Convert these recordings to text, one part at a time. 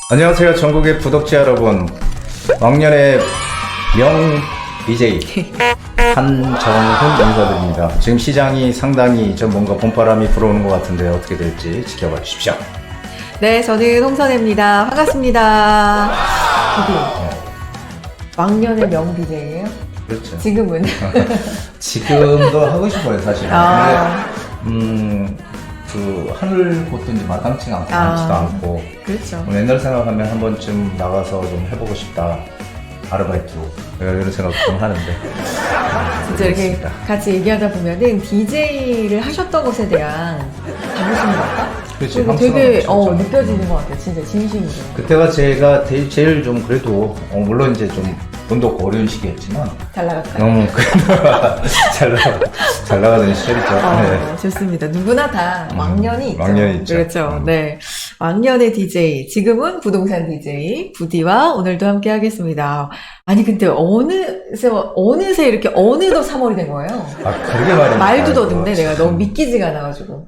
안녕하세요, 전국의 구독자 여러분. 왕년의 명 BJ 한정훈 인사드립니다. 지금 시장이 상당히 좀 뭔가 봄바람이 불어오는 것 같은데 어떻게 될지 지켜봐 주십시오. 네, 저는 홍선혜입니다. 반갑습니다. 드디어 왕년의 명 BJ예요? 그렇죠. 지금은 지금도 하고 싶어요, 사실은. 아. 근데 그 하늘 곳도 이제 마땅치 않지도 않고. 그렇죠. 옛날 생각하면 한 번쯤 나가서 좀 해보고 싶다. 아르바이트 이런 생각 좀 하는데. 진짜 이렇게 같이 얘기하다 보면은 DJ를 하셨던 것에 대한 자부심이 할까? 그렇지, 되게 진짜. 느껴지는 것 같아요. 진짜 진심으로. 그때가 제가 제일 좀 그래도 물론 이제 좀 돈도 없고 어려운 시기였지만 잘 나갈까요? 너무 잘 나가던 시절이죠. 네. 좋습니다. 누구나 다 왕년이 있죠. 왕년이 있죠. 그렇죠. 네. 왕년의 DJ, 지금은 부동산 DJ, 부디와 오늘도 함께 하겠습니다. 아니, 근데 어느새 이렇게 어느덧 3월이 된 거예요. 그러게 말이야. 말도 더듬네. 내가 너무 믿기지가 않아가지고.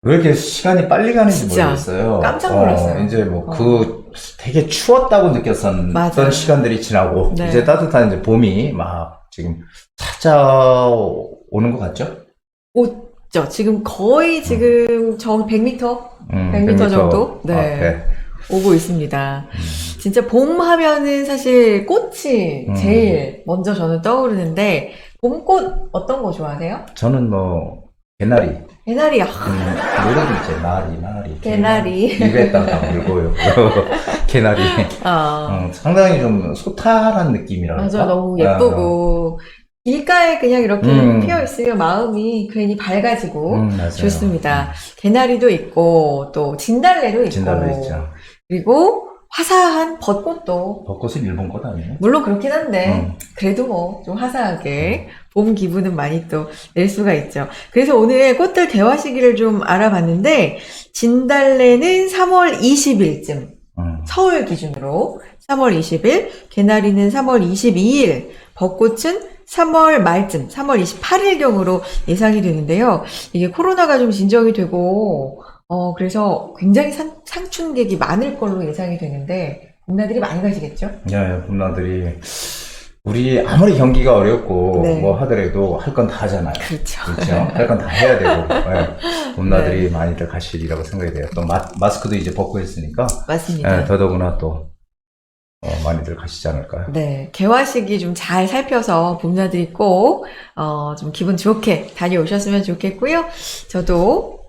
왜 이렇게 시간이 빨리 가는지 진짜 모르겠어요. 깜짝 놀랐어요. 이제 되게 추웠다고 느꼈던 맞아요. 시간들이 지나고 네. 이제 따뜻한 이제 봄이 막 지금 찾아오는 것 같죠? 오죠. 지금 거의 지금 저 100m? 100m 정도? 네. 앞에. 오고 있습니다. 진짜 봄 하면은 사실 꽃이 제일 먼저 저는 떠오르는데, 봄꽃 어떤 거 좋아하세요? 저는 개나리. 개나리, 노래도 있죠. 나리. 개나리. 입에다가 물고요. 개나리. 상당히 좀 소탈한 느낌이랄까? 맞아, 너무 예쁘고, 길가에 그냥 이렇게 피어 있으면 마음이 괜히 밝아지고, 맞아요. 좋습니다. 개나리도 있고, 또 진달래도 있고, 진달래 있죠. 그리고 화사한 벚꽃도. 벚꽃은 일본 꽃 아니에요? 물론 그렇긴 한데, 그래도 좀 화사하게 봄 기분은 많이 또 낼 수가 있죠. 그래서 오늘 꽃들 개화 시기를 좀 알아봤는데, 진달래는 3월 20일쯤, 서울 기준으로 3월 20일, 개나리는 3월 22일, 벚꽃은 3월 말쯤, 3월 28일경으로 예상이 되는데요. 이게 코로나가 좀 진정이 되고, 그래서 굉장히 상춘객이 많을 걸로 예상이 되는데, 봄나들이 많이 가시겠죠? 네, 봄나들이. 우리 아무리 경기가 어렵고 네. 하더라도 할 건 다 하잖아요. 그렇죠. 할 건 다 해야 되고. 봄나들이 많이들 가시리라고 생각이 돼요. 또 마스크도 이제 벗고 했으니까. 맞습니다. 더더구나 또 많이들 가시지 않을까요? 네, 개화 시기 좀 잘 살펴서 봄나들이 꼭, 좀 기분 좋게 다녀오셨으면 좋겠고요. 저도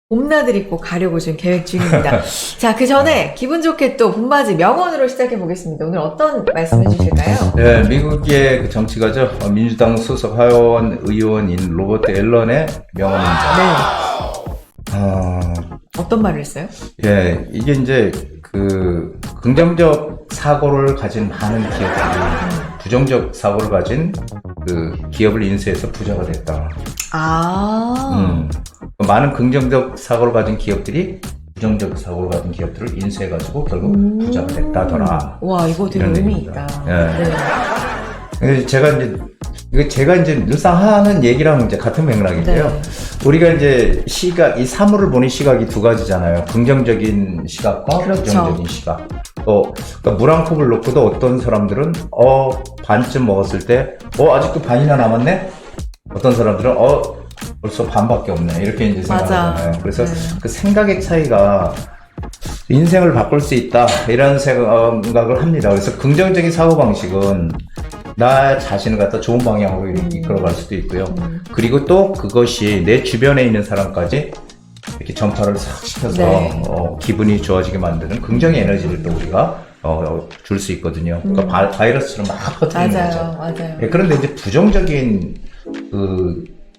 봄나들이 꼭 가려고 지금 계획 중입니다. 자, 그 전에 기분 좋게 또 봄맞이 명언으로 시작해 보겠습니다. 오늘 어떤 말씀 해주실까요? 네, 미국의 그 정치가죠. 민주당 소속 하원 의원인 로버트 앨런의 명언입니다. 네. 어떤 말을 했어요? 예, 이게 이제 긍정적 사고를 가진 많은 기업들이 부정적 사고를 가진 기업을 인수해서 부자가 됐다. 많은 긍정적 사고를 가진 기업들이 부정적 사고를 가진 기업들을 인수해가지고 결국 부자가 됐다더라. 와, 이거 되게 의미 있다. 네. 제가 이제 늘상 하는 얘기랑 이제 같은 맥락인데요. 네. 우리가 이제 이 사물을 보는 시각이 두 가지잖아요. 긍정적인 시각과 그렇죠. 부정적인 시각. 그러니까 물 한 컵을 놓고도 어떤 사람들은 반쯤 먹었을 때 아직도 반이나 남았네. 어떤 사람들은 벌써 반밖에 없네. 이렇게 이제 생각하잖아요. 그래서 그 생각의 차이가 인생을 바꿀 수 있다. 이런 생각을 합니다. 그래서 긍정적인 사고방식은 나 자신을 갖다 좋은 방향으로 이끌어갈 수도 있고요. 그리고 또 그것이 내 주변에 있는 사람까지 이렇게 전파를 싹 시켜서 기분이 좋아지게 만드는 긍정의 에너지를 또 우리가 줄 수 있거든요. 그러니까 바이러스처럼 막 퍼뜨리는 거죠. 맞아요. 그런데 이제 부정적인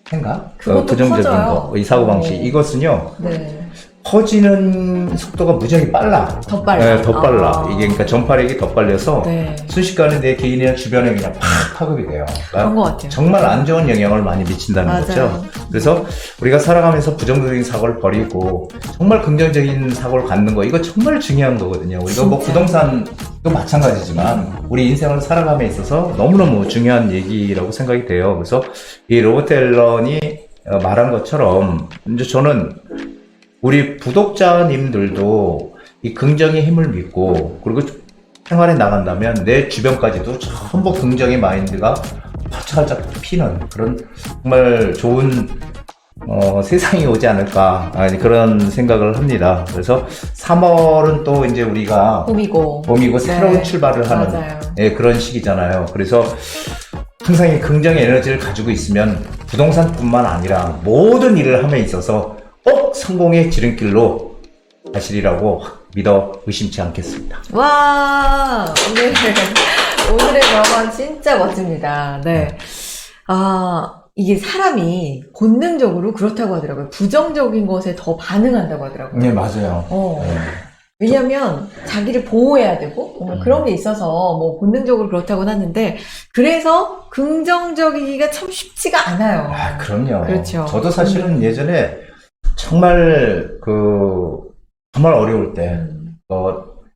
생각, 부정적인 커져요. 이 사고방식, 이것은요, 네. 퍼지는 속도가 무지하게 빨라. 더 빨라. 네, 더 빨라. 이게 그러니까 전파력이 더 빨려서 네. 순식간에 내 개인이나 주변에 그냥 팍 파급이 돼요. 그런 것 같아요. 정말 안 좋은 영향을 많이 미친다는 거죠. 그래서 우리가 살아가면서 부정적인 사고를 버리고 정말 긍정적인 사고를 갖는 거, 이거 정말 중요한 거거든요. 우리가 부동산도 마찬가지지만 우리 인생을 살아감에 있어서 너무너무 중요한 얘기라고 생각이 돼요. 그래서 이 로버트 앨런이 말한 것처럼 이제 저는 우리 구독자님들도 이 긍정의 힘을 믿고 그리고 생활에 나간다면 내 주변까지도 전부 긍정의 마인드가 활짝 피는 그런 정말 좋은 세상이 오지 않을까 그런 생각을 합니다. 그래서 3월은 또 이제 우리가 봄이고 새로운 출발을 하는 맞아요. 그런 시기잖아요. 그래서 항상 이 긍정의 에너지를 가지고 있으면 부동산뿐만 아니라 모든 일을 함에 있어서 성공의 지름길로 가시리라고 믿어 의심치 않겠습니다. 와, 오늘의 명언 진짜 멋집니다. 네. 이게 사람이 본능적으로 그렇다고 하더라고요. 부정적인 것에 더 반응한다고 하더라고요. 네, 맞아요. 네. 왜냐면 자기를 보호해야 되고 그런 게 있어서 뭐 본능적으로 그렇다고는 하는데 그래서 긍정적이기가 참 쉽지가 않아요. 그럼요. 그렇죠. 저도 사실은 예전에 정말 정말 어려울 때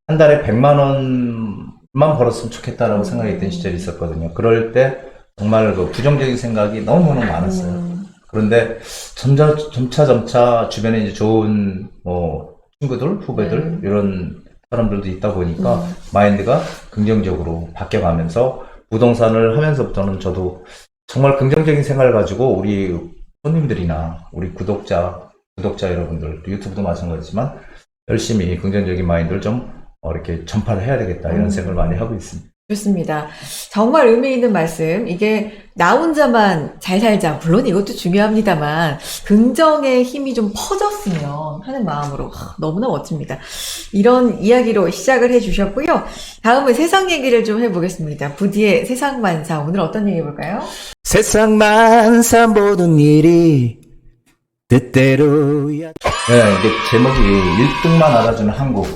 한 달에 100만 원만 벌었으면 좋겠다라고 생각했던 시절이 있었거든요. 그럴 때 정말 부정적인 생각이 너무너무 많았어요. 그런데 점차 주변에 이제 좋은 친구들, 후배들 이런 사람들도 있다 보니까 마인드가 긍정적으로 바뀌어가면서 부동산을 하면서부터는 저도 정말 긍정적인 생각을 가지고 우리 손님들이나 우리 구독자 여러분들 유튜브도 마찬가지지만 열심히 긍정적인 마인드를 좀 이렇게 전파를 해야 되겠다 이런 생각을 많이 하고 있습니다. 좋습니다. 정말 의미 있는 말씀. 이게 나 혼자만 잘 살자. 물론 이것도 중요합니다만 긍정의 힘이 좀 퍼졌으면 하는 마음으로 너무나 멋집니다. 이런 이야기로 시작을 해주셨고요. 다음은 세상 얘기를 좀 해보겠습니다. 부디의 세상만사. 오늘 어떤 얘기 해볼까요? 세상만사 모든 일이 뜻대로야. 이게 제목이 1등만 알아주는 한국.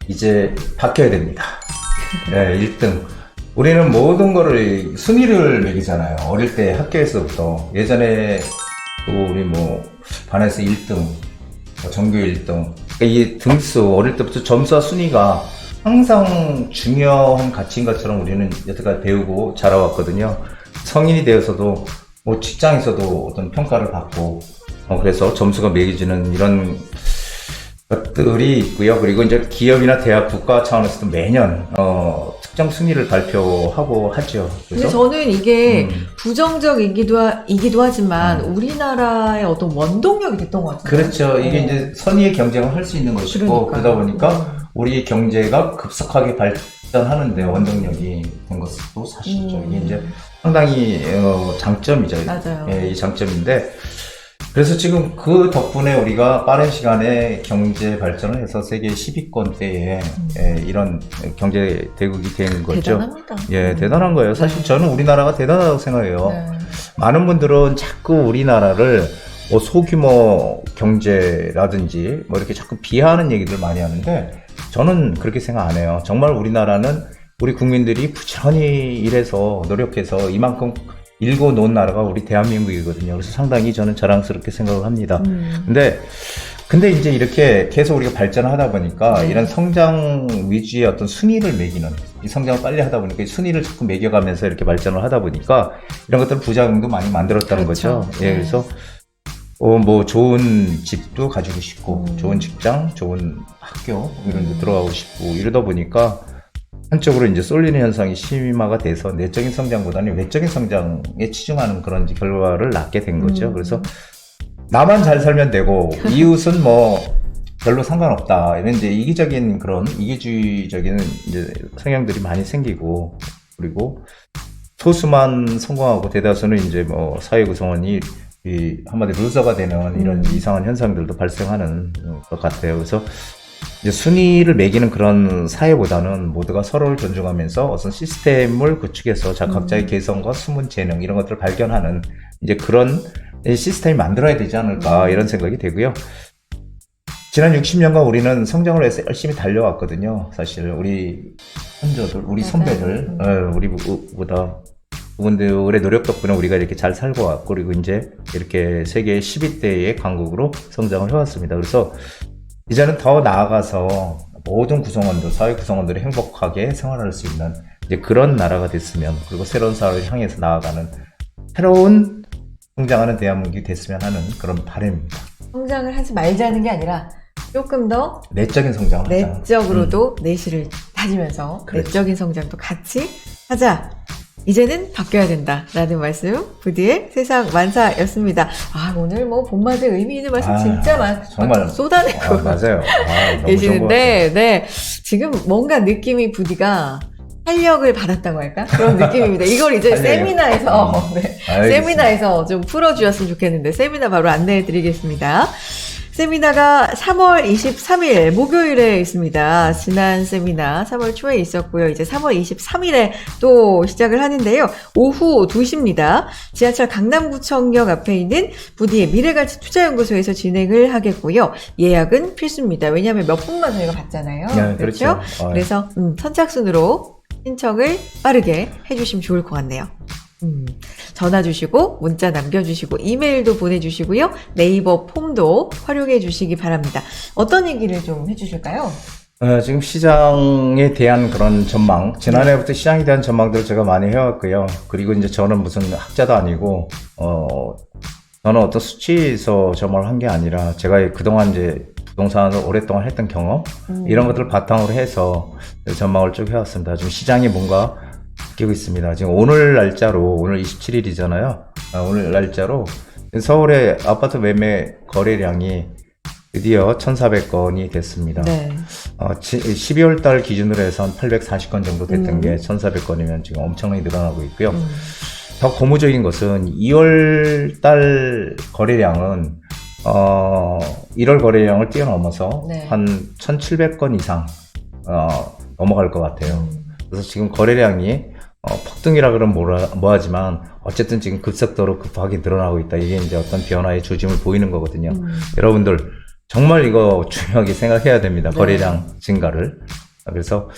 이제 바뀌어야 됩니다. 1등. 우리는 모든 거를 순위를 매기잖아요. 어릴 때 학교에서부터. 예전에 또 우리 반에서 1등, 전교 1등. 그러니까 이 등수, 어릴 때부터 점수와 순위가 항상 중요한 가치인 것처럼 우리는 여태까지 배우고 자라왔거든요. 성인이 되어서도 직장에서도 어떤 평가를 받고 그래서 점수가 매겨지는 이런 것들이 있고요. 그리고 이제 기업이나 대학 국가 차원에서도 매년 특정 순위를 발표하고 하죠. 근데 저는 이게 부정적이기도 하지만 우리나라의 어떤 원동력이 됐던 것 같아요. 그렇죠. 이게 이제 선의의 경쟁을 할 수 있는 것이고 그러다 보니까 우리 경제가 급속하게 발전하는데 원동력이 된 것도 사실이죠. 이게 이제 상당히 장점이죠. 맞아요. 이 장점인데 그래서 지금 그 덕분에 우리가 빠른 시간에 경제 발전을 해서 세계 10위권대에 이런 경제 대국이 된 거죠. 대단합니다. 대단한 거예요. 사실 저는 우리나라가 대단하다고 생각해요. 네. 많은 분들은 자꾸 우리나라를 소규모 경제라든지 이렇게 자꾸 비하하는 얘기들 많이 하는데 저는 그렇게 생각 안 해요. 정말 우리나라는 우리 국민들이 부지런히 일해서 노력해서 이만큼 일고 놓은 나라가 우리 대한민국이거든요. 그래서 상당히 저는 자랑스럽게 생각을 합니다. 근데 이제 이렇게 계속 우리가 발전을 하다 보니까 이런 성장 위주의 어떤 순위를 매기는 이 성장을 빨리 하다 보니까 이 순위를 자꾸 매겨가면서 이렇게 발전을 하다 보니까 이런 것들 부작용도 많이 만들었다는 그렇죠. 거죠. 그래서 좋은 집도 가지고 싶고 좋은 직장, 좋은 학교 이런 데 들어가고 싶고 이러다 보니까 한쪽으로 이제 쏠리는 현상이 심화가 돼서 내적인 성장보다는 외적인 성장에 치중하는 그런 결과를 낳게 된 거죠. 그래서 나만 잘 살면 되고 이웃은 별로 상관없다. 이런 이제 이기주의적인 이제 성향들이 많이 생기고 그리고 소수만 성공하고 대다수는 이제 사회 구성원이 한마디로 루저가 되는 이런 이상한 현상들도 발생하는 것 같아요. 그래서 이제 순위를 매기는 그런 사회보다는 모두가 서로를 존중하면서 어떤 시스템을 구축해서 각자의 개성과 숨은 재능 이런 것들을 발견하는 이제 그런 시스템이 만들어야 되지 않을까 이런 생각이 되고요. 지난 60년간 우리는 성장을 위해서 열심히 달려왔거든요. 사실 우리 선조들, 우리 선배들, 우리보다 그분들의 노력 덕분에 우리가 이렇게 잘 살고 왔고 그리고 이제 이렇게 세계 10위대의 강국으로 성장을 해왔습니다. 그래서 이제는 더 나아가서 모든 구성원들, 사회 구성원들이 행복하게 생활할 수 있는 이제 그런 나라가 됐으면 그리고 새로운 사회를 향해서 나아가는 새로운 성장하는 대한민국이 됐으면 하는 그런 바람입니다. 성장을 하지 말자는 게 아니라 조금 더 내적인 성장을 하자. 내적으로도 내실을 다지면서 그렇지. 내적인 성장도 같이 하자. 이제는 바뀌어야 된다라는 말씀 부디의 세상 만사였습니다. 아 오늘 뭐 봄맞이 의미 있는 말씀 진짜 정말 쏟아내고 맞아요. 너무 계시는데 네 지금 뭔가 느낌이 부디가 활력을 받았다고 할까 그런 느낌입니다. 이걸 이제 활력이요? 세미나에서 네, 알겠습니다. 세미나에서 좀 풀어주셨으면 좋겠는데 세미나 바로 안내해드리겠습니다. 세미나가 3월 23일 목요일에 있습니다. 지난 세미나 3월 초에 있었고요. 이제 3월 23일에 또 시작을 하는데요. 오후 2시입니다. 지하철 강남구청역 앞에 있는 부디의 미래가치 투자연구소에서 진행을 하겠고요. 예약은 필수입니다. 왜냐하면 몇 분만 저희가 받잖아요. 네, 그렇죠. 그래서 선착순으로 신청을 빠르게 해주시면 좋을 것 같네요. 전화 주시고 문자 남겨주시고 이메일도 보내주시고요. 네이버 폼도 활용해 주시기 바랍니다. 어떤 얘기를 좀 해주실까요? 지금 시장에 대한 그런 전망, 지난해부터 시장에 대한 전망들을 제가 많이 해왔고요. 그리고 이제 저는 무슨 학자도 아니고, 저는 어떤 수치에서 전망을 한 게 아니라, 제가 그동안 이제 부동산을 오랫동안 했던 경험, 이런 것들을 바탕으로 해서 전망을 쭉 해왔습니다. 지금 시장이 뭔가 바뀌고 있습니다. 지금 오늘 날짜로, 오늘 27일이잖아요. 오늘 날짜로 서울의 아파트 매매 거래량이 드디어 1,400건이 됐습니다. 네. 12월 달 기준으로 해서 한 840건 정도 됐던 게 1,400건이면 지금 엄청나게 늘어나고 있고요. 더 고무적인 것은 2월 달 거래량은 1월 거래량을 뛰어넘어서 네. 한 1,700건 이상 넘어갈 것 같아요. 그래서 지금 거래량이 폭등이라 그러면 뭐하지만 어쨌든 지금 급속도로 급하게 늘어나고 있다. 이게 이제 어떤 변화의 조짐을 보이는 거거든요. 여러분들 정말 이거 중요하게 생각해야 됩니다. 네. 거래량 증가를. 그래서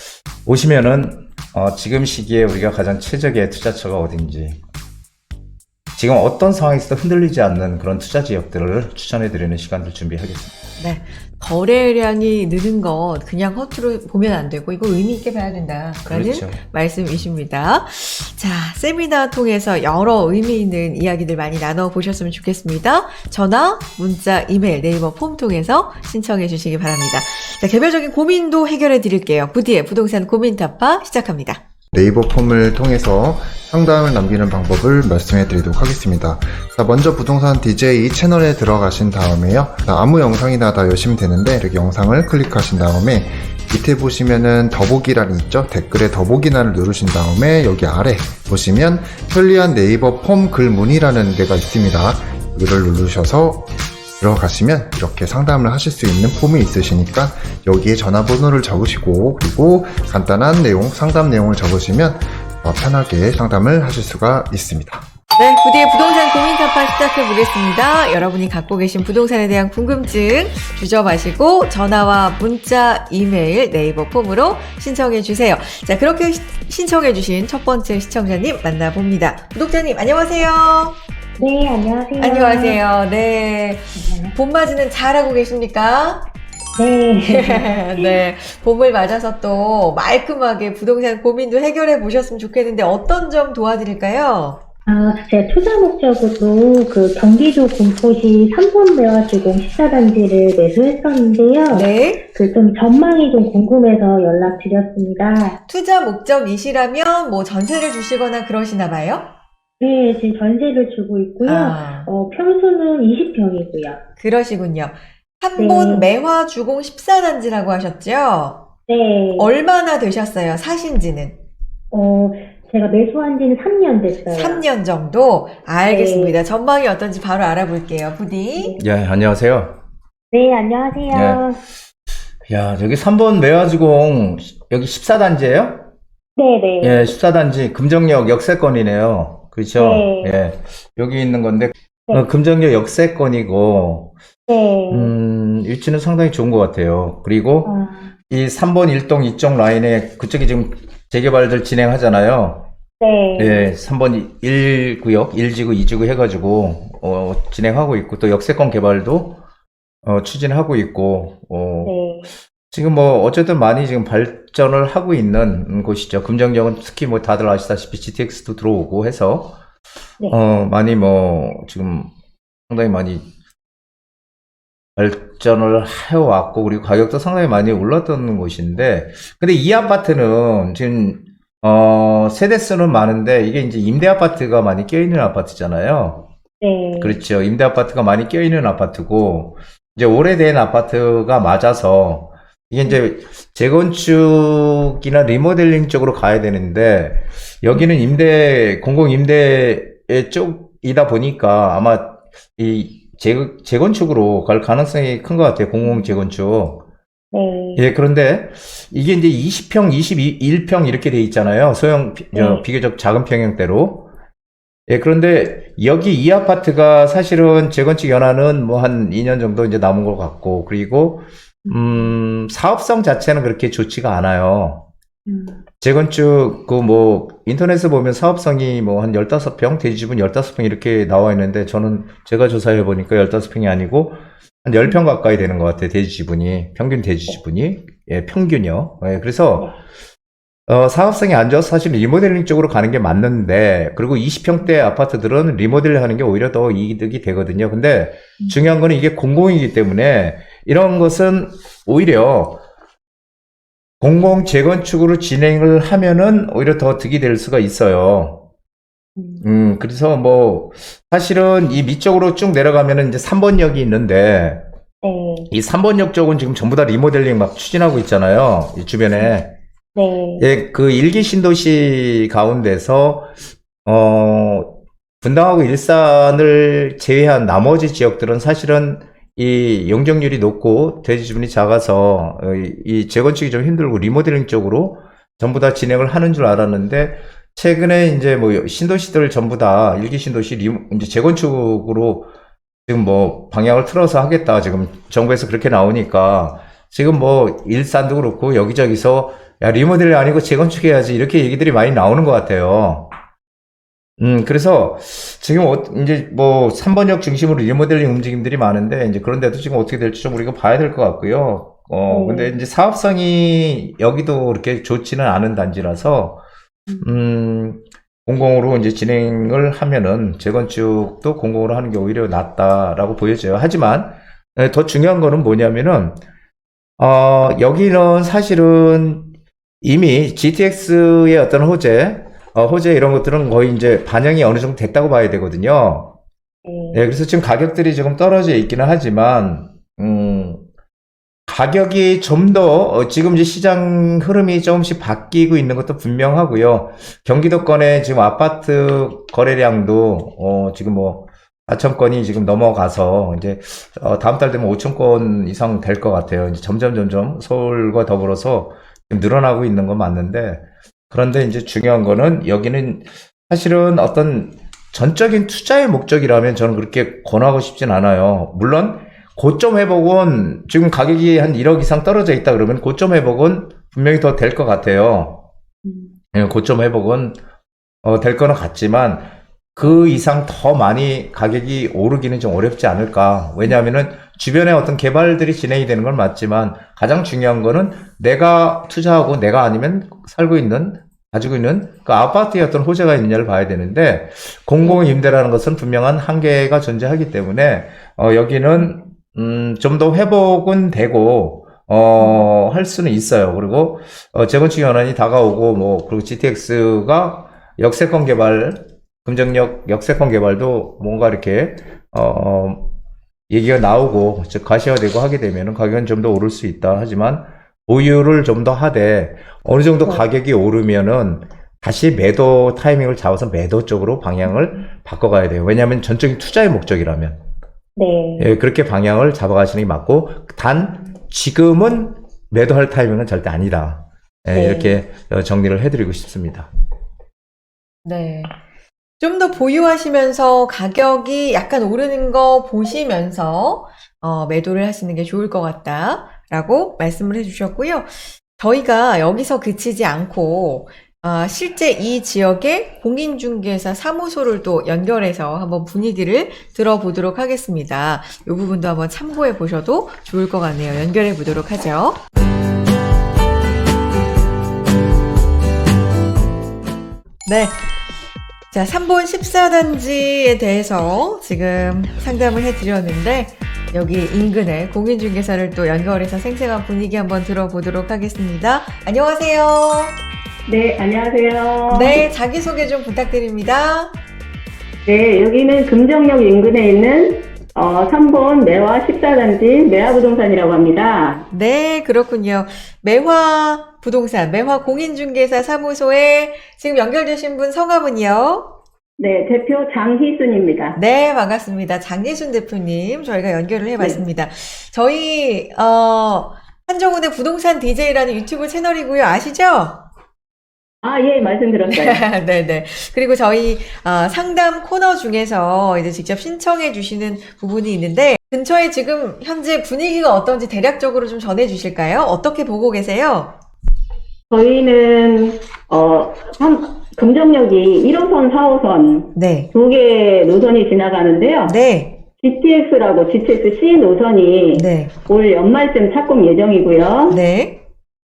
오시면은 지금 시기에 우리가 가장 최적의 투자처가 어딘지, 지금 어떤 상황에서도 흔들리지 않는 그런 투자 지역들을 추천해드리는 시간들 준비하겠습니다. 네. 거래량이 느는 것 그냥 허투루 보면 안 되고 이거 의미 있게 봐야 된다라는 그렇죠. 말씀이십니다. 자, 세미나 통해서 여러 의미 있는 이야기들 많이 나눠보셨으면 좋겠습니다. 전화, 문자, 이메일, 네이버 폼 통해서 신청해 주시기 바랍니다. 자, 개별적인 고민도 해결해 드릴게요. 부디의 부동산 고민 타파 시작합니다. 네이버 폼을 통해서 상담을 남기는 방법을 말씀해 드리도록 하겠습니다. 자, 먼저 부동산 DJ 채널에 들어가신 다음에요. 아무 영상이나 다 여시면 되는데 이렇게 영상을 클릭하신 다음에 밑에 보시면은 더보기란이 있죠? 댓글에 더보기란을 누르신 다음에 여기 아래 보시면 편리한 네이버 폼 글문이라는 데가 있습니다. 여기를 누르셔서 들어가시면 이렇게 상담을 하실 수 있는 폼이 있으시니까 여기에 전화번호를 적으시고 그리고 간단한 내용, 상담 내용을 적으시면 편하게 상담을 하실 수가 있습니다. 네, 부디의 부동산 고민 타파 시작해 보겠습니다. 여러분이 갖고 계신 부동산에 대한 궁금증 주저 마시고 전화와 문자, 이메일, 네이버 폼으로 신청해 주세요. 자, 그렇게 신청해 주신 첫 번째 시청자님 만나봅니다. 구독자님 안녕하세요. 네, 안녕하세요. 안녕하세요. 네. 봄맞이는 잘하고 계십니까? 네. 네. 봄을 맞아서 또 말끔하게 부동산 고민도 해결해 보셨으면 좋겠는데 어떤 점 도와드릴까요? 제가 투자 목적으로 그 경기도 군포시 3번 매화주공 14단지를 매수했었는데요. 네. 그 좀 전망이 좀 궁금해서 연락드렸습니다. 투자 목적이시라면 뭐 전세를 주시거나 그러시나 봐요? 네, 지금 전세를 주고 있고요. 평수는 20평이고요. 그러시군요. 한본 매화 주공 14단지라고 하셨죠? 네. 얼마나 되셨어요? 사신 지는? 제가 매수한 지는 3년 됐어요. 3년 정도? 알겠습니다. 전망이 어떤지 바로 알아볼게요. 부디. 예, 안녕하세요. 네, 안녕하세요. 야, 여기 3번 매화주공, 여기 14단지예요? 네네. 예, 14단지 금정역 역세권이네요. 그렇죠? 네. 예. 여기 있는 건데, 네. 금정역 역세권이고, 네. 위치는 상당히 좋은 것 같아요. 그리고 이 3번 일동 이쪽 라인에 그쪽이 지금 재개발들 진행하잖아요. 네. 예, 3번 1구역, 1지구, 2지구 해가지고, 진행하고 있고, 또 역세권 개발도, 추진하고 있고, 네. 지금 뭐, 어쨌든 많이 지금 발전을 하고 있는 곳이죠. 금정역은 특히 뭐 다들 아시다시피 GTX도 들어오고 해서, 네. 많이 뭐, 지금 상당히 많이 발전을 해왔고, 그리고 가격도 상당히 많이 올랐던 곳인데, 근데 이 아파트는 지금, 세대수는 많은데, 이게 이제 임대 아파트가 많이 껴있는 아파트잖아요. 네. 그렇죠. 임대 아파트가 많이 껴있는 아파트고, 이제 오래된 아파트가 맞아서, 이게 이제 재건축이나 리모델링 쪽으로 가야 되는데, 여기는 공공 임대 쪽이다 보니까 아마 이 재건축으로 갈 가능성이 큰 것 같아요. 공공 재건축. 네. 예, 그런데 이게 이제 20평, 21평 이렇게 돼 있잖아요. 네. 비교적 작은 평형대로. 예, 그런데 여기 이 아파트가 사실은 재건축 연한은 뭐 한 2년 정도 이제 남은 것 같고, 그리고, 사업성 자체는 그렇게 좋지가 않아요. 재건축, 인터넷에 보면 사업성이 뭐 한 15평, 대지집은 15평 이렇게 나와 있는데, 저는 제가 조사해 보니까 15평이 아니고, 한 10평 가까이 되는 것 같아요, 평균 대지지분이. 예, 평균이요. 예, 그래서, 사업성이 안 좋아서 사실 리모델링 쪽으로 가는 게 맞는데, 그리고 20평대 아파트들은 리모델링 하는 게 오히려 더 이득이 되거든요. 근데 중요한 거는 이게 공공이기 때문에, 이런 것은 오히려 공공 재건축으로 진행을 하면은 오히려 더 득이 될 수가 있어요. 그래서 뭐, 사실은 이 밑쪽으로 쭉 내려가면은 이제 3번역이 있는데, 네. 이 3번역 쪽은 지금 전부 다 리모델링 막 추진하고 있잖아요. 이 주변에. 네. 예, 그 일기 신도시 가운데서, 분당하고 일산을 제외한 나머지 지역들은 사실은 이 용적률이 높고 대지주분이 작아서 이 재건축이 좀 힘들고 리모델링 쪽으로 전부 다 진행을 하는 줄 알았는데 최근에 이제 뭐 신도시들 전부 다 일기 신도시 이제 재건축으로 지금 뭐 방향을 틀어서 하겠다 지금 정부에서 그렇게 나오니까 지금 뭐 일산도 그렇고 여기저기서 야 리모델링 아니고 재건축해야지 이렇게 얘기들이 많이 나오는 것 같아요. 그래서 지금 이제 뭐 3번역 중심으로 리모델링 움직임들이 많은데 이제 그런데도 지금 어떻게 될지 좀 우리가 봐야 될 것 같고요. 근데 이제 사업성이 여기도 그렇게 좋지는 않은 단지라서 공공으로 이제 진행을 하면은 재건축도 공공으로 하는 게 오히려 낫다라고 보여져요. 하지만 더 중요한 거는 뭐냐면은 여기는 사실은 이미 GTX의 어떤 호재 이런 것들은 거의 이제 반영이 어느 정도 됐다고 봐야 되거든요. 예, 그래서 지금 가격들이 조금 떨어져 있기는 하지만, 가격이 좀 더, 지금 이제 시장 흐름이 조금씩 바뀌고 있는 것도 분명하고요. 경기도권의 지금 아파트 거래량도, 지금 뭐, 4천 건이 지금 넘어가서, 이제, 다음 달 되면 5천 건 이상 될 것 같아요. 이제 점점 서울과 더불어서 늘어나고 있는 건 맞는데, 그런데 이제 중요한 거는 여기는 사실은 어떤 전적인 투자의 목적이라면 저는 그렇게 권하고 싶진 않아요. 물론 고점 회복은 지금 가격이 한 1억 이상 떨어져 있다 그러면 고점 회복은 분명히 더 될 것 같아요. 고점 회복은 될 거는 같지만 그 이상 더 많이 가격이 오르기는 좀 어렵지 않을까. 왜냐하면은 주변에 어떤 개발들이 진행이 되는 건 맞지만 가장 중요한 거는 내가 투자하고 내가 아니면 가지고 있는 그 아파트에 어떤 호재가 있느냐를 봐야 되는데 공공임대라는 것은 분명한 한계가 존재하기 때문에 여기는 좀 더 회복은 되고 할 수는 있어요. 그리고 재건축 연한이 다가오고 뭐 그리고 GTX가 역세권 개발 금정역 역세권 개발도 뭔가 이렇게 얘기가 나오고 즉 가시화되고 하게 되면 가격은 좀 더 오를 수 있다. 하지만 보유를 좀 더 하되 어느 정도 가격이 오르면은 다시 매도 타이밍을 잡아서 매도 쪽으로 방향을 바꿔가야 돼요. 왜냐하면 전적인 투자의 목적이라면 예, 그렇게 방향을 잡아가시는 게 맞고 단 지금은 매도할 타이밍은 절대 아니다. 예, 이렇게 정리를 해드리고 싶습니다. 네. 좀 더 보유하시면서 가격이 약간 오르는 거 보시면서 매도를 하시는 게 좋을 것 같다라고 말씀을 해주셨고요. 저희가 여기서 그치지 않고 실제 이 지역의 공인중개사 사무소를 또 연결해서 한번 분위기를 들어보도록 하겠습니다. 이 부분도 한번 참고해 보셔도 좋을 것 같네요. 연결해 보도록 하죠. 네. 자, 3번 14단지에 대해서 지금 상담을 해드렸는데, 여기 인근에 공인중개사를 또 연결해서 생생한 분위기 한번 들어보도록 하겠습니다. 안녕하세요. 네, 안녕하세요. 네, 자기소개 좀 부탁드립니다. 네, 여기는 금정역 인근에 있는 3번 매화 14단지 매화부동산이라고 합니다. 네, 그렇군요. 매화 부동산, 매화 공인중개사 사무소에 지금 연결되신 분 성함은요? 네, 대표 장희순입니다. 네, 반갑습니다. 장예순 대표님, 저희가 연결을 해봤습니다. 저희, 한정훈의 부동산 DJ라는 유튜브 채널이고요. 아시죠? 아, 예, 말씀 들었어요. 네네. 그리고 저희, 상담 코너 중에서 이제 직접 신청해 주시는 부분이 있는데, 근처에 지금 현재 분위기가 어떤지 대략적으로 좀 전해 주실까요? 어떻게 보고 계세요? 저희는, 금정역이 1호선, 4호선 네. 두 개 노선이 지나가는데요. 네. GTX라고 GTX-C 노선이 네. 올 연말쯤 착공 예정이고요. 네.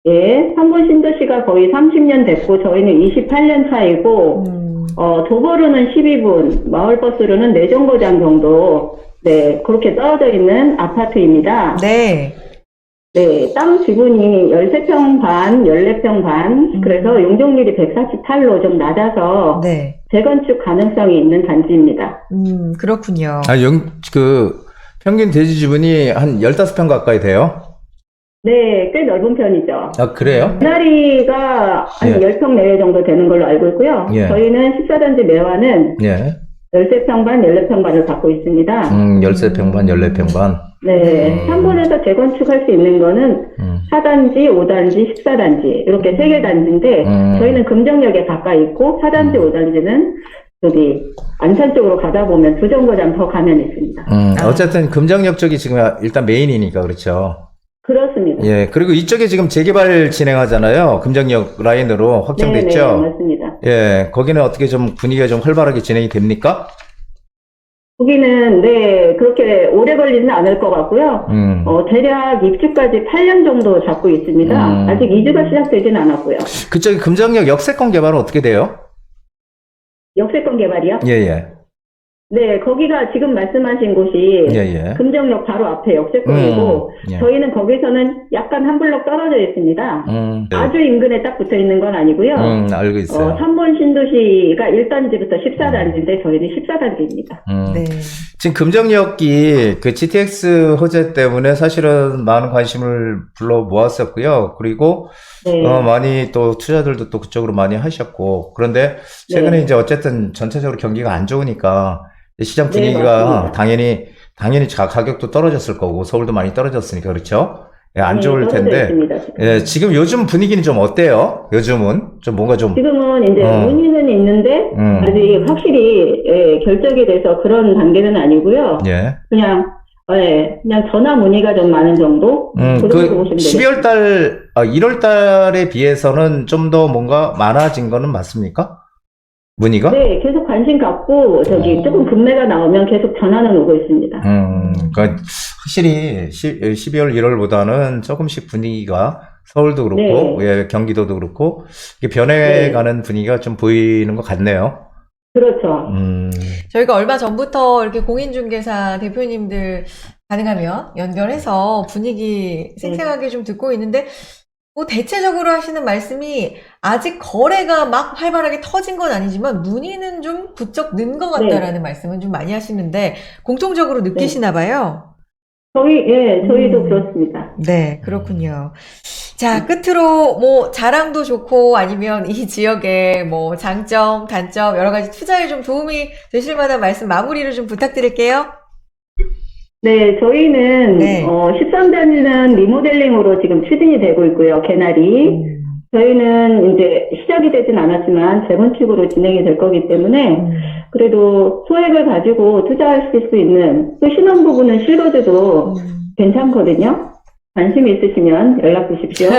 예, 3번 신도시가 거의 30년 됐고, 저희는 28년 차이고, 도보로는 12분, 마을버스로는 4정거장 정도, 네, 그렇게 떨어져 있는 아파트입니다. 네. 네, 땅 지분이 13평 반, 14평 반, 그래서 용적률이 148로 좀 낮아서, 네. 재건축 가능성이 있는 단지입니다. 그렇군요. 평균 대지 지분이 한 15평 가까이 돼요? 네, 꽤 넓은 편이죠. 아, 그래요? 분할이가 한 예. 10평 내외 정도 되는 걸로 알고 있고요. 예. 저희는 14단지 매화는 예. 13평 반, 14평 반을 갖고 있습니다. 13평 반, 14평 반. 네, 3번에서 재건축할 수 있는 거는 4단지, 5단지, 14단지 이렇게 3개 단지인데 저희는 금정역에 가까이 있고 4단지, 5단지는 여기 안산 쪽으로 가다 보면 2정거장 더 가면 있습니다. 어쨌든 금정역 쪽이 지금 일단 메인이니까 그렇죠. 그렇습니다. 예, 그리고 이쪽에 지금 재개발 진행하잖아요. 금정역 라인으로 확정됐죠? 네, 맞습니다. 예, 거기는 어떻게 좀 분위기가 좀 활발하게 진행이 됩니까? 거기는 네 그렇게 오래 걸리지는 않을 것 같고요. 대략 입주까지 8년 정도 잡고 있습니다. 아직 이주가 시작되지는 않았고요. 그쪽에 금정역 역세권 개발은 어떻게 돼요? 역세권 개발이요? 예, 예. 네, 거기가 지금 말씀하신 곳이 예, 예. 금정역 바로 앞에 역세권이고 예. 저희는 거기서는 약간 한 블록 떨어져 있습니다. 네. 아주 인근에 딱 붙어 있는 건 아니고요. 알고 있어요. 3번 신도시가 1단지부터 14단지인데 저희는 14단지입니다. 네. 지금 금정역이 그 GTX 호재 때문에 사실은 많은 관심을 불러 모았었고요. 그리고 네. 많이 또 투자들도 또 그쪽으로 많이 하셨고, 그런데 최근에 네. 이제 어쨌든 전체적으로 경기가 안 좋으니까 시장 네, 분위기가 맞습니다. 당연히 가격도 떨어졌을 거고 서울도 많이 떨어졌으니까 그렇죠? 예, 안 네, 좋을 떨어져 텐데. 있습니다, 지금. 예, 지금 요즘 분위기는 좀 어때요? 요즘은 좀 뭔가 좀 지금은 이제 문의는 있는데 아직 확실히 결정이 돼서 그런 단계는 아니고요. 예. 그냥 전화 문의가 좀 많은 정도? 그 정도 보시면 되겠습니다. 12월 달, 1월 달에 비해서는 좀 더 뭔가 많아진 거는 맞습니까? 문의가? 네, 계속 관심 갖고 조금 급매가 나오면 계속 전화는 오고 있습니다. 그러니까 확실히 12월, 1월보다는 조금씩 분위기가 서울도 그렇고, 네. 예, 경기도도 그렇고, 이게 변해가는 분위기가 좀 보이는 것 같네요. 그렇죠. 저희가 얼마 전부터 이렇게 공인중개사 대표님들 가능하면 연결해서 분위기 생생하게 좀 듣고 있는데, 뭐 대체적으로 하시는 말씀이 아직 거래가 막 활발하게 터진 건 아니지만 문의는 좀 부쩍 는 것 같다라는 말씀은 좀 많이 하시는데 공통적으로 느끼시나 봐요. 저희도 그렇습니다. 네, 그렇군요. 자, 끝으로 뭐 자랑도 좋고 아니면 이 지역의 뭐 장점, 단점 여러 가지 투자에 좀 도움이 되실 만한 말씀 마무리를 좀 부탁드릴게요. 네, 저희는 네. 13단지는 리모델링으로 지금 추진이 되고 있고요. 개나리. 저희는 이제 시작이 되진 않았지만 재건축으로 진행이 될 거기 때문에 그래도 소액을 가지고 투자하실 수 있는 또 신혼 부부는 실거주도 괜찮거든요. 관심 있으시면 연락 주십시오.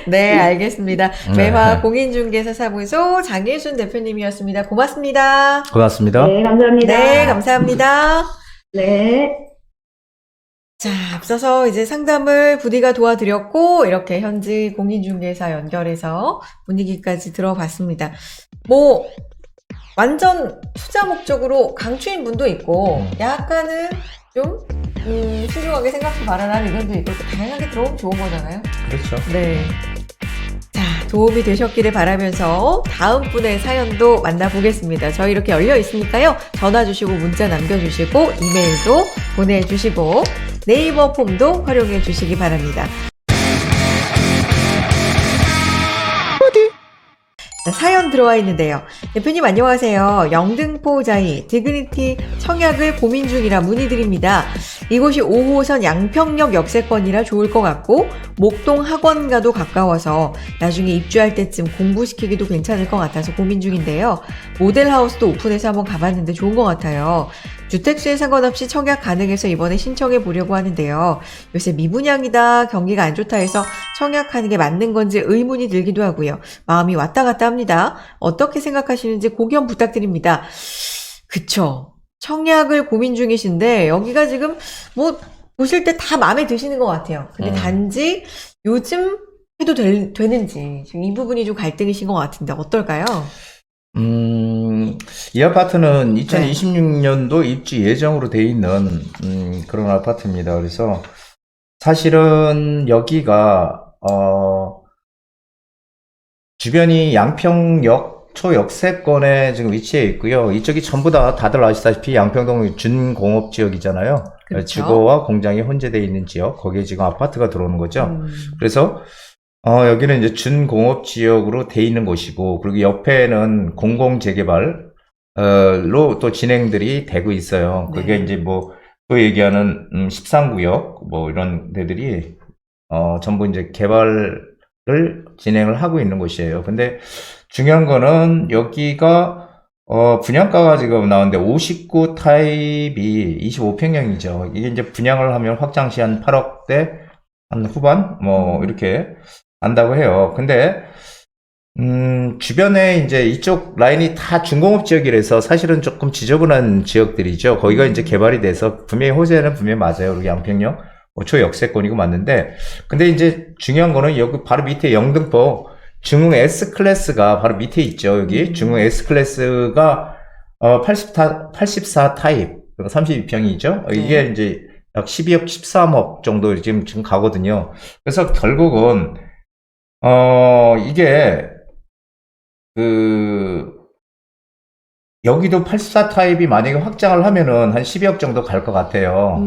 네, 알겠습니다. 매화 공인중개사 사무소 장예순 대표님이었습니다. 고맙습니다. 고맙습니다. 네, 감사합니다. 네, 감사합니다. 네. 자, 앞서서 이제 상담을 부디가 도와드렸고, 이렇게 현지 공인중개사 연결해서 분위기까지 들어봤습니다. 뭐, 완전 투자 목적으로 강추인 분도 있고, 약간은 좀 신중하게 생각해 봐라라는 의견도 있고 또 다양하게 들어오면 좋은 거잖아요. 그렇죠. 네. 자, 도움이 되셨기를 바라면서 다음 분의 사연도 만나보겠습니다. 저희 이렇게 열려 있으니까요. 전화 주시고 문자 남겨주시고 이메일도 보내주시고 네이버 폼도 활용해 주시기 바랍니다. 자, 사연 들어와 있는데요. 대표님 안녕하세요. 영등포자이 디그니티 청약을 고민 중이라 문의드립니다. 이곳이 5호선 양평역 역세권이라 좋을 것 같고 목동 학원가도 가까워서 나중에 입주할 때쯤 공부시키기도 괜찮을 것 같아서 고민 중인데요. 모델하우스도 오픈해서 한번 가봤는데 좋은 것 같아요. 주택수에 상관없이 청약 가능해서 이번에 신청해 보려고 하는데요. 요새 미분양이다 경기가 안 좋다 해서 청약하는 게 맞는 건지 의문이 들기도 하고요. 마음이 왔다 갔다 합니다. 어떻게 생각하시는지 고견 부탁드립니다. 그쵸. 청약을 고민 중이신데 여기가 지금 뭐 보실 때 다 마음에 드시는 것 같아요. 근데 단지 요즘 해도 되는지 지금 이 부분이 좀 갈등이신 것 같은데 어떨까요? 이 아파트는 2026년도 입주 예정으로 돼 있는 그런 아파트입니다. 그래서 사실은 여기가 주변이 양평역 초역세권에 지금 위치해 있고요. 이쪽이 전부 다 다들 아시다시피 양평동 준공업 지역이잖아요. 그렇죠. 주거와 공장이 혼재되어 있는 지역, 거기에 지금 아파트가 들어오는 거죠. 그래서 여기는 이제 준공업 지역으로 돼 있는 곳이고, 그리고 옆에는 공공재개발로 또 진행들이 되고 있어요. 그게 이제 뭐, 또 얘기하는 13구역, 뭐 이런 데들이, 전부 이제 개발을 진행을 하고 있는 곳이에요. 근데 중요한 거는 여기가, 분양가가 지금 나오는데 59 타입이 25평형이죠. 이게 이제 분양을 하면 확장 시 한 8억대, 한 후반? 뭐, 이렇게 한다고 해요. 근데, 주변에 이제 이쪽 라인이 다 중공업 지역이라서 사실은 조금 지저분한 지역들이죠. 거기가 이제 개발이 돼서 분명히 호재는 분명히 맞아요. 우리 양평역. 초역세권이고 맞는데. 근데 이제 중요한 거는 여기 바로 밑에 영등포 중흥 S클래스가 바로 밑에 있죠. 여기 중흥 S클래스가 84 타입, 32평이죠. 이게 이제 약 12억, 13억 정도 지금 가거든요. 그래서 결국은, 이게, 여기도 84 타입이 만약에 확장을 하면은 한 12억 정도 갈 것 같아요.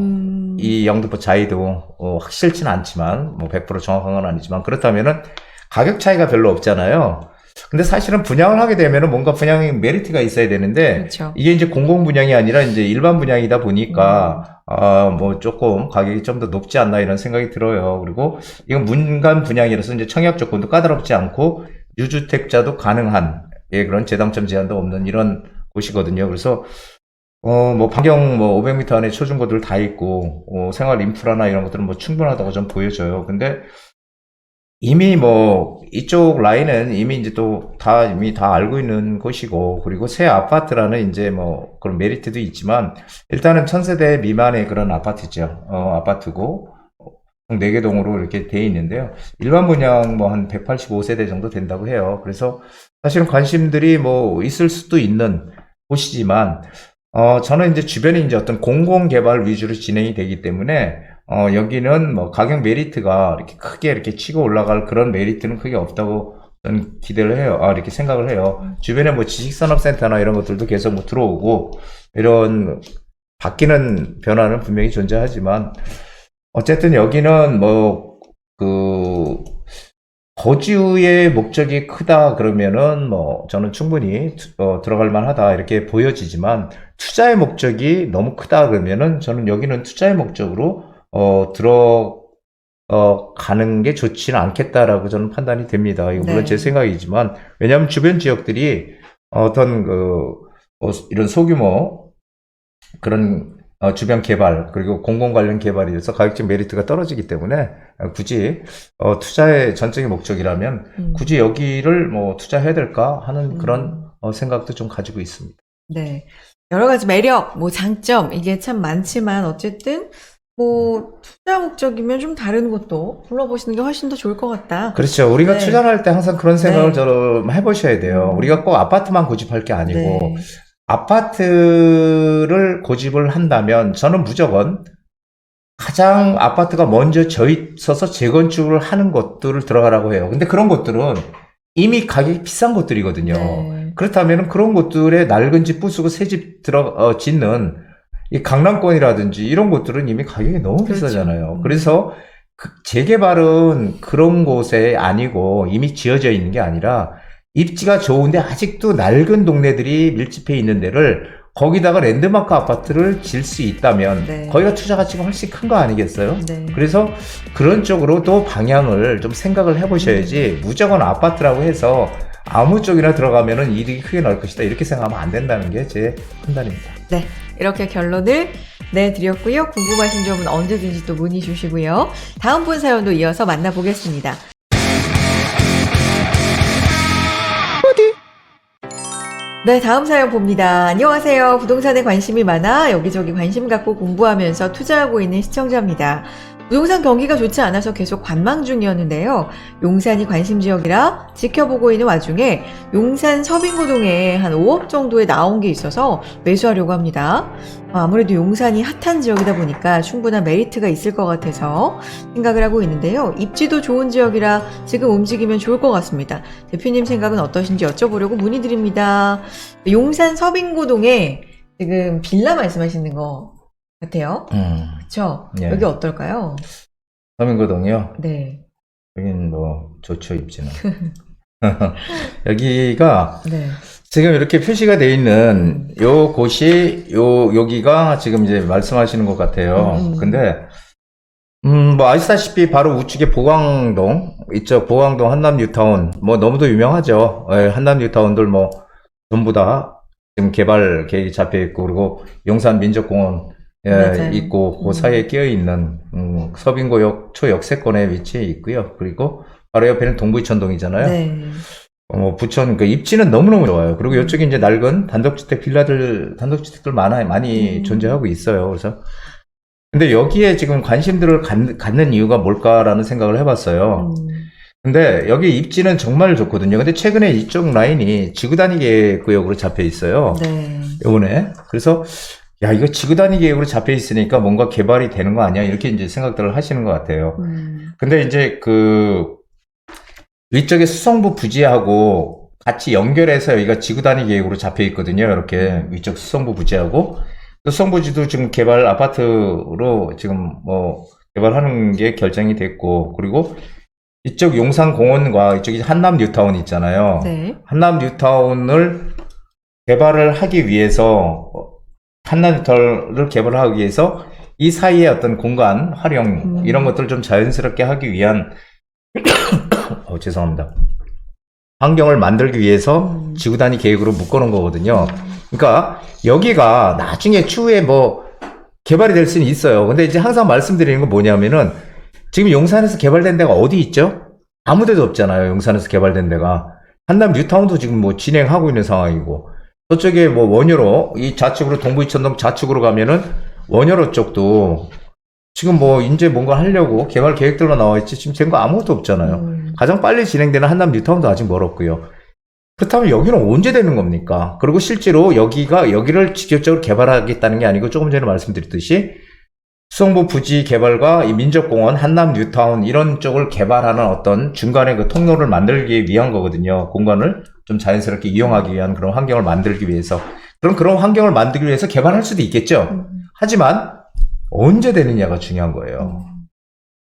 이 영등포 자이도, 확실치는 않지만, 뭐 100% 정확한 건 아니지만, 그렇다면은 가격 차이가 별로 없잖아요. 근데 사실은 분양을 하게 되면은 뭔가 분양의 메리트가 있어야 되는데, 그렇죠. 이게 이제 공공 분양이 아니라 이제 일반 분양이다 보니까, 뭐 조금 가격이 좀 더 높지 않나 이런 생각이 들어요. 그리고 이건 민간 분양이라서 이제 청약 조건도 까다롭지 않고 유주택자도 가능한, 예, 그런 재당첨 제한도 없는 이런 곳이거든요. 그래서, 뭐 반경 뭐 500m 안에 초중고들 다 있고, 생활 인프라나 이런 것들은 뭐 충분하다고 좀 보여져요. 근데 이미 뭐 이쪽 라인은 이미 이제 또 이미 다 알고 있는 곳이고, 그리고 새 아파트라는 이제 뭐 그런 메리트도 있지만 일단은 1000세대 미만의 그런 아파트죠. 아파트고 4개 동으로 이렇게 돼 있는데요. 일반 분양 뭐 한 185세대 정도 된다고 해요. 그래서 사실은 관심들이 뭐 있을 수도 있는 곳이지만 저는 이제 주변에 이제 어떤 공공개발 위주로 진행이 되기 때문에 여기는 뭐 가격 메리트가 이렇게 크게 이렇게 치고 올라갈 그런 메리트는 크게 없다고 저는 기대를 해요. 이렇게 생각을 해요. 주변에 뭐 지식산업센터나 이런 것들도 계속 뭐 들어오고 이런 바뀌는 변화는 분명히 존재하지만 어쨌든 여기는 뭐 거주의 목적이 크다 그러면은 뭐 저는 충분히 들어갈 만하다 이렇게 보여지지만 투자의 목적이 너무 크다 그러면은 저는 여기는 투자의 목적으로 가는 게 좋지는 않겠다라고 저는 판단이 됩니다. 이거 물론 제 생각이지만, 왜냐하면 주변 지역들이 어떤 이런 소규모 그런 주변 개발, 그리고 공공 관련 개발이 돼서 가격적 메리트가 떨어지기 때문에 굳이 투자의 전적인 목적이라면 굳이 여기를 뭐 투자해야 될까 하는 그런 생각도 좀 가지고 있습니다. 네. 여러 가지 매력, 뭐 장점, 이게 참 많지만 어쨌든 뭐 투자 목적이면 좀 다른 곳도 불러보시는 게 훨씬 더 좋을 것 같다. 그렇죠. 우리가 투자를 할 때 항상 그런 생각을 네. 좀 해보셔야 돼요. 우리가 꼭 아파트만 고집할 게 아니고 아파트를 고집을 한다면 저는 무조건 가장 아파트가 먼저 져 있어서 재건축을 하는 것들을 들어가라고 해요. 근데 그런 것들은 이미 가격이 비싼 것들이거든요. 네. 그렇다면 그런 곳들에 낡은 집 부수고 새 집 짓는 이 강남권이라든지 이런 곳들은 이미 가격이 너무 그렇죠. 비싸잖아요. 그래서 재개발은 그런 곳에 아니고 이미 지어져 있는 게 아니라 입지가 좋은데 아직도 낡은 동네들이 밀집해 있는 데를 거기다가 랜드마크 아파트를 질 수 있다면 네. 거기가 투자 가치가 훨씬 큰 거 아니겠어요? 네. 그래서 그런 쪽으로도 방향을 좀 생각을 해보셔야지 무조건 아파트라고 해서 아무 쪽이나 들어가면은 이득이 크게 나올 것이다 이렇게 생각하면 안 된다는 게 제 판단입니다. 네, 이렇게 결론을 내드렸고요. 궁금하신 점은 언제든지 또 문의 주시고요. 다음 분 사연도 이어서 만나보겠습니다. 네, 다음 사연 봅니다. 안녕하세요. 부동산에 관심이 많아 여기저기 관심 갖고 공부하면서 투자하고 있는 시청자입니다. 부동산 경기가 좋지 않아서 계속 관망 중이었는데요. 용산이 관심 지역이라 지켜보고 있는 와중에 용산 서빙고동에 한 5억 정도에 나온 게 있어서 매수하려고 합니다. 아무래도 용산이 핫한 지역이다 보니까 충분한 메리트가 있을 것 같아서 생각을 하고 있는데요. 입지도 좋은 지역이라 지금 움직이면 좋을 것 같습니다. 대표님 생각은 어떠신지 여쭤보려고 문의드립니다. 용산 서빙고동에 지금 빌라 말씀하시는 거 같아요. 그렇죠? 예. 여기 어떨까요? 서민고동이요. 네. 여긴 뭐 좋죠 입지는. 여기가 네. 지금 이렇게 표시가 되어 있는 요 곳이 여기가 지금 이제 말씀하시는 것 같아요. 근데 뭐 아시다시피 바로 우측에 보광동 있죠. 보광동 한남 뉴타운 뭐 너무도 유명하죠. 예, 한남 뉴타운들 뭐 전부 다 지금 개발 계획이 잡혀 있고 그리고 용산 민족공원 맞아요. 있고 그 사이에 끼어 있는 서빙고역 초역세권에 위치해 있고요. 그리고 바로 옆에는 동부이천동이잖아요. 네. 부천 그 입지는 너무너무 좋아요. 그리고 이쪽에 이제 낡은 단독주택 단독주택들 많이 존재하고 있어요. 그래서 근데 여기에 지금 관심들을 갖는 이유가 뭘까라는 생각을 해봤어요. 근데 여기 입지는 정말 좋거든요. 근데 최근에 이쪽 라인이 지구단위 계획구역으로 잡혀 있어요. 네. 이번에 그래서 야 이거 지구단위 계획으로 잡혀 있으니까 뭔가 개발이 되는 거 아니야? 이렇게 이제 생각들을 하시는 것 같아요. 근데 이제 위쪽에 수성부 부지하고 같이 연결해서 여기가 지구단위 계획으로 잡혀 있거든요. 이렇게 위쪽 수성부 부지하고 수성부지도 지금 개발 아파트로 지금 뭐 개발하는 게 결정이 됐고 그리고 이쪽 용산공원과 이쪽이 한남 뉴타운 있잖아요. 네. 한남 뉴타운을 개발을 하기 위해서 한남 뉴타운을 개발하기 위해서 이 사이에 어떤 공간 활용 이런 것들을 좀 자연스럽게 하기 위한 죄송합니다. 환경을 만들기 위해서 지구단위 계획으로 묶어놓은 거거든요. 그러니까 여기가 나중에 추후에 뭐 개발이 될 수는 있어요. 근데 이제 항상 말씀드리는 건 뭐냐면은 지금 용산에서 개발된 데가 어디 있죠? 아무 데도 없잖아요. 용산에서 개발된 데가. 한남 뉴타운도 지금 뭐 진행하고 있는 상황이고 저쪽에 뭐 원효로 이 좌측으로 동부이천동 좌측으로 가면은 원효로 쪽도 지금 뭐 이제 뭔가 하려고 개발 계획들만 나와 있지 지금 된 거 아무것도 없잖아요. 가장 빨리 진행되는 한남 뉴타운도 아직 멀었고요. 그렇다면 여기는 언제 되는 겁니까? 그리고 실제로 여기를 직접적으로 개발하겠다는 게 아니고 조금 전에 말씀드렸듯이 수성부 부지 개발과 이 민족공원, 한남 뉴타운 이런 쪽을 개발하는 어떤 중간에 그 통로를 만들기 위한 거거든요. 공간을 좀 자연스럽게 이용하기 위한 그런 환경을 만들기 위해서. 그럼 그런 환경을 만들기 위해서 개발할 수도 있겠죠. 하지만 언제 되느냐가 중요한 거예요.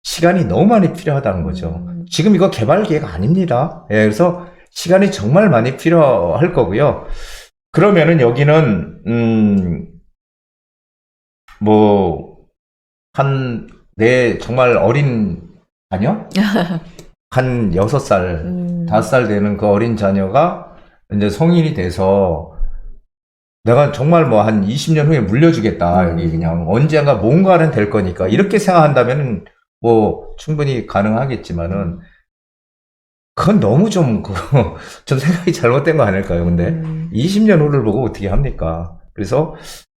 시간이 너무 많이 필요하다는 거죠. 지금 이거 개발 계획 아닙니다. 예, 그래서 시간이 정말 많이 필요할 거고요. 그러면은 여기는 정말 어린 자녀? 한 6살, 5살 되는 그 어린 자녀가 이제 성인이 돼서 내가 정말 뭐 한 20년 후에 물려주겠다. 여기 그냥 언젠가 뭔가는 될 거니까. 이렇게 생각한다면 뭐 충분히 가능하겠지만은 그건 너무 좀 생각이 잘못된 거 아닐까요? 근데 20년 후를 보고 어떻게 합니까? 그래서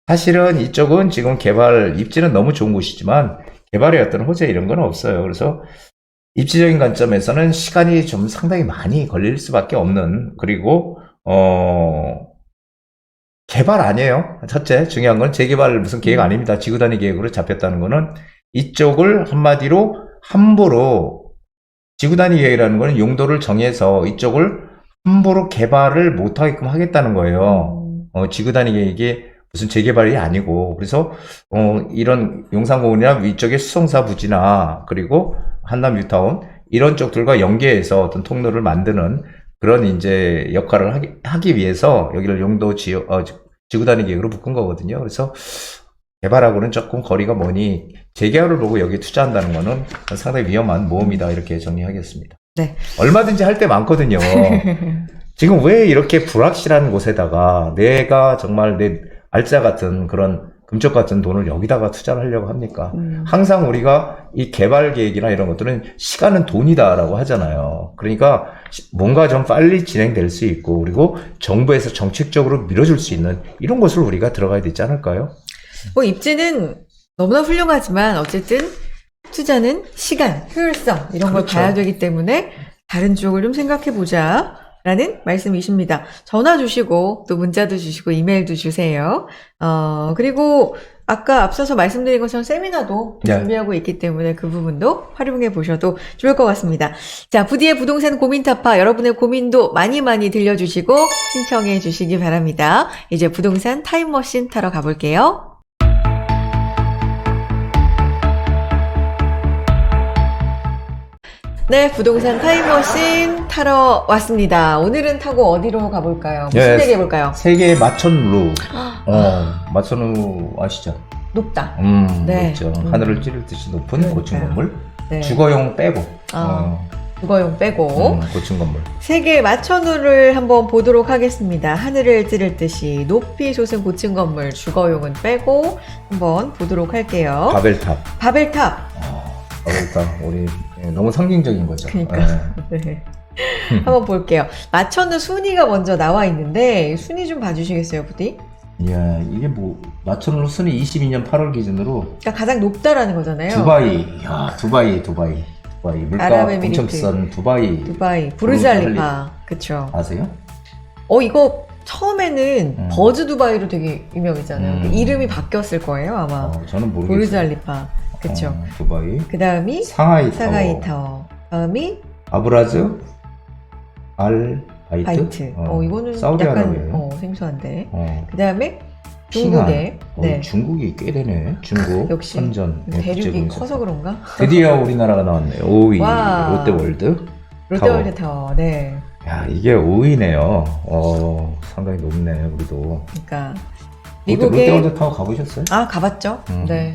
사실은 이쪽은 지금 개발 입지는 너무 좋은 곳이지만 개발의 어떤 호재 이런 건 없어요. 그래서 입지적인 관점에서는 시간이 좀 상당히 많이 걸릴 수밖에 없는 그리고 개발 아니에요. 첫째, 중요한 건 재개발 무슨 계획 아닙니다. 지구 단위 계획으로 잡혔다는 거는 이쪽을 한마디로 함부로 지구 단위 계획이라는 거는 용도를 정해서 이쪽을 함부로 개발을 못하게끔 하겠다는 거예요. 지구 단위 계획이 무슨 재개발이 아니고, 그래서 이런 용산공원이나 위쪽의 수성사 부지나 그리고 한남 뉴타운 이런 쪽들과 연계해서 어떤 통로를 만드는 그런 이제 역할을 하기 위해서 여기를 용도 지구 단위 계획으로 묶은 거거든요. 그래서 개발하고는 조금 거리가 머니 재개발을 보고 여기에 투자한다는 거는 상당히 위험한 모험이다, 이렇게 정리하겠습니다. 네. 얼마든지 할 때 많거든요. 지금 왜 이렇게 불확실한 곳에다가 내가 정말 내 알짜 같은 그런 금쪽 같은 돈을 여기다가 투자를 하려고 합니까? 항상 우리가 이 개발 계획이나 이런 것들은 시간은 돈이다라고 하잖아요. 그러니까 뭔가 좀 빨리 진행될 수 있고, 그리고 정부에서 정책적으로 밀어줄 수 있는 이런 곳을 우리가 들어가야 되지 않을까요? 뭐 입지는 너무나 훌륭하지만 어쨌든 투자는 시간, 효율성 이런 걸 그렇죠. 봐야 되기 때문에 다른 쪽을 좀 생각해 보자 라는 말씀이십니다. 전화 주시고 또 문자도 주시고 이메일도 주세요. 그리고 아까 앞서서 말씀드린 것처럼 세미나도 네. 준비하고 있기 때문에 그 부분도 활용해 보셔도 좋을 것 같습니다. 자, 부디의 부동산 고민타파, 여러분의 고민도 많이 들려주시고 신청해 주시기 바랍니다. 이제 부동산 타임머신 타러 가볼게요. 네, 부동산 타임머신 타러 왔습니다. 오늘은 타고 어디로 가볼까요? 무슨 얘기 해볼까요? 세계 마천루. 마천루 아시죠? 높다. 네. 높죠. 하늘을 찌를 듯이 높은 그러니까요. 고층 건물. 네. 주거용 빼고. 주거용 빼고. 고층 건물. 세계 마천루를 한번 보도록 하겠습니다. 하늘을 찌를 듯이 높이 솟은 고층 건물, 주거용은 빼고 한번 보도록 할게요. 바벨탑. 바벨탑. 바벨탑. 우리 너무 상징적인 거죠. 그러니까. 네. 네. 한번 볼게요. 마천루 순위가 먼저 나와 있는데 순위 좀 봐주시겠어요, 부디? 이야, 이게 뭐 마천루 순위 22년 8월 기준으로 그러니까 가장 높다라는 거잖아요. 두바이. 야, 두바이. 물가 아랍에미리트. 엄청 비싼 두바이. 부르즈 알리파. 그쵸. 아세요? 이거 처음에는 버즈 두바이로 되게 유명했잖아요. 이름이 바뀌었을 거예요, 아마. 저는 모르겠어요. 부르즈 알리파. 그쵸. 두바이. 그 다음이 상하이 타워. 다음이 아브라즈 알 바이트. 바이트. 이거는 사우디아라비아예요. 약간 생소한데. 어. 그 다음에 싱안. 중국에. 네. 중국이 꽤 되네. 중국 역시 선전. 대륙이 국제공사. 커서 그런가? 드디어 우리나라가 나왔네요. 5위 와. 롯데월드. 롯데월드 타워. 네. 야, 이게 5위네요. 상당히 높네, 우리도. 그러니까 미국의 롯데월드 타워 가보셨어요? 가봤죠. 네.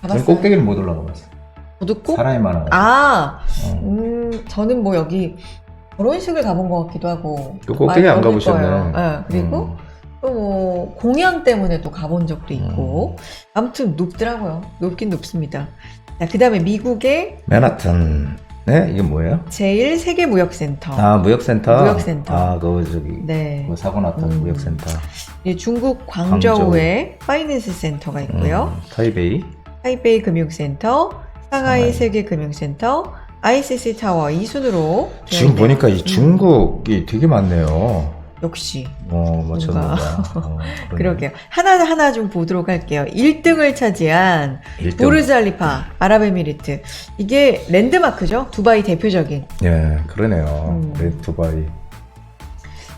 저는 가봤어요. 꼭대기를 못 올라가 봤어요. 도둑국? 사람이 많아. 저는 뭐 여기 결혼식을 가본 것 같기도 하고. 또 꼭대기 안 많이 가보셨네. 거예요. 네, 그리고 또 뭐 공연 때문에 또 가본 적도 있고. 아무튼 높더라고요. 높긴 높습니다. 자, 그 다음에 미국의 맨하튼. 네, 이게 뭐예요? 제일 세계무역센터. 무역센터. 무역센터. 그거 저기. 네. 그 사고 났던 무역센터. 이 중국 광저우에 파이낸스 센터가 있고요. 타이베이. 타이베이 금융센터, 상하이 상하이. 세계금융센터, ICC 타워 이 순으로 되어 지금 있네요. 보니까 이 중국이 되게 많네요. 역시 맞췄나 봐. 그러게요. 하나하나 좀 보도록 할게요. 1등을 차지한 부르즈 알리파 아랍에미리트. 이게 랜드마크죠. 두바이 대표적인. 예, 그러네요. 두바이.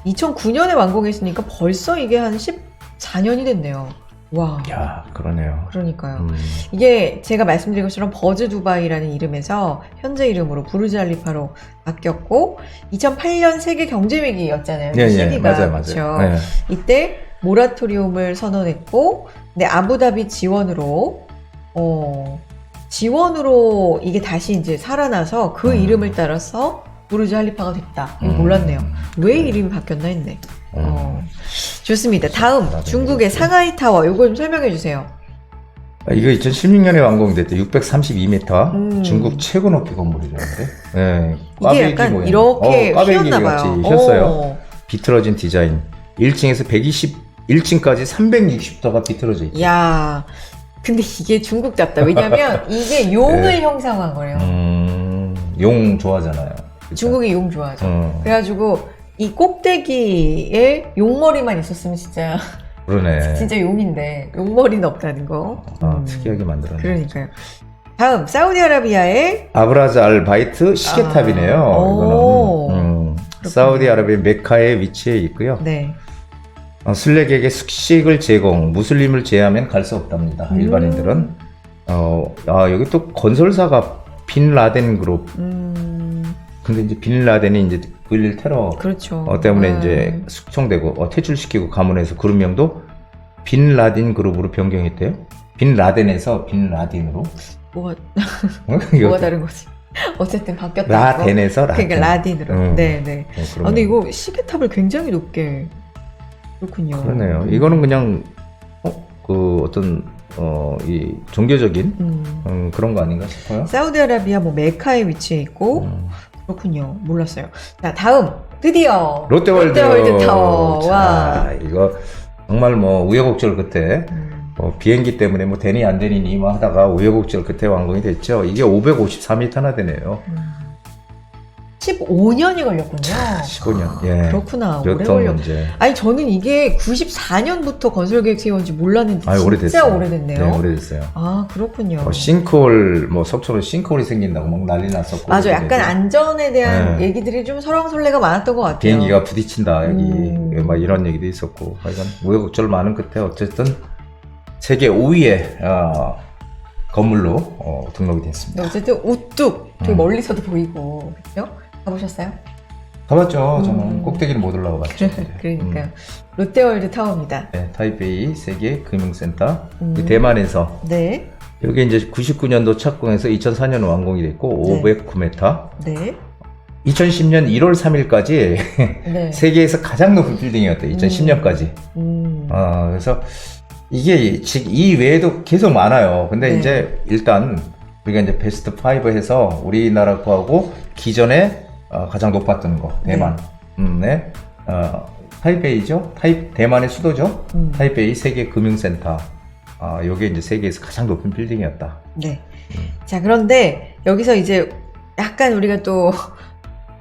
2009년에 완공했으니까 벌써 이게 한 14년이 됐네요. 와. 야, 그러네요. 그러니까요. 이게 제가 말씀드린 것처럼 버즈 두바이라는 이름에서 현재 이름으로 부르즈 알리파로 바뀌었고 2008년 세계 경제 위기였잖아요. 예, 시기가. 맞아요. 그렇죠? 예. 이때 모라토리움을 선언했고 근데 아부다비 지원으로 이게 다시 이제 살아나서 그 이름을 따라서 부르즈 알리파가 됐다. 이거 몰랐네요. 왜 이름이 바뀌었나 했네. 좋습니다. 다음 중국의 상하이 타워 이거 좀 설명해 주세요. 이거 2016년에 완공됐대. 632m. 음. 중국 최고 높이 건물이라는데. 예. 이게 꽈배기 약간 모양. 이렇게 꽈배기 휘었나 같이 봐요. 휘었어요. 비틀어진 디자인. 1층에서 121층까지 360도가 비틀어져 있죠. 야, 근데 이게 중국답다. 왜냐면 이게 용을 네. 형상화한 거예요. 용 좋아하잖아요. 그쵸? 중국이 용 좋아하죠. 그래가지고 이 꼭대기에 용머리만 있었으면 진짜 그러네. 진짜 용인데 용머리는 없다는 거. 특이하게 만들었네. 그러니까요. 다음 사우디아라비아의 아브라즈 알 바이트 시계탑이네요. 오. 이거는 사우디아라비아 메카에 위치해 있고요. 네. 순례객에게 숙식을 제공, 무슬림을 제외하면 갈 수 없답니다. 일반인들은. 여기 또 건설사가 빈 라덴 그룹. 근데 이제 빈 라덴이 이제 9.11 테러 그렇죠. 때문에 이제 숙청되고 퇴출시키고 가문에서 그룹명도 빈 라딘 그룹으로 변경했대요. 빈 라덴에서 빈 라딘으로. 뭐가 다른 거지? 어쨌든 바뀌었다. 라덴에서 라덴. 그러니까 라딘으로. 네. 그러네요. 근데 이거 시계탑을 굉장히 높게. 그렇군요. 그러네요. 이거는 그냥 이 종교적인 그런 거 아닌가 싶어요. 사우디아라비아 뭐 메카에 위치해 있고 그렇군요. 몰랐어요. 자, 다음 드디어 롯데월드 타워. 자, 와. 이거 정말 뭐 우여곡절 끝에 비행기 때문에 뭐 되니 안 되니 뭐 하다가 우여곡절 끝에 완공이 됐죠. 이게 554m나 되네요. 15년이 걸렸군요. 15년. 예. 그렇구나. 오래 몇 걸렸. 문제. 아니 저는 이게 94년부터 건설 계획 세웠는지 몰랐는데 진짜 오래됐어요. 오래됐네요. 네, 오래됐어요. 아, 그렇군요. 싱크홀 석촌에 싱크홀이 생긴다고 막 난리 났었고. 맞아, 약간 안전에 대한 네. 얘기들이 좀 설왕설래가 많았던 것 같아요. 비행기가 부딪힌다 여기 막 이런 얘기도 있었고. 하여간 우여곡절 많은 끝에 어쨌든 세계 5위의 건물로 등록이 됐습니다. 근데 어쨌든 우뚝 되게 음. 멀리서도 보이고 그렇죠? 가보셨어요? 가봤죠. 저는 꼭대기를 못 올라가봤죠. 그러니까요. 롯데월드 타워입니다. 네, 타이베이 세계 금융센터 대만에서 네. 여기 이제 99년도 착공해서 2004년 완공이 됐고 네. 509m. 네. 2010년 1월 3일까지 네. 세계에서 가장 높은 빌딩이었대요. 2010년까지. 그래서 이게 이 외에도 계속 많아요. 근데 네. 이제 일단 우리가 이제 베스트 5 해서 우리나라 거하고 기존에 가장 높았던 거 대만. 네. 타이베이죠. 대만의 수도죠. 타이베이 세계 금융센터. 요게 이제 세계에서 가장 높은 빌딩이었다. 네. 자, 그런데 여기서 이제 약간 우리가 또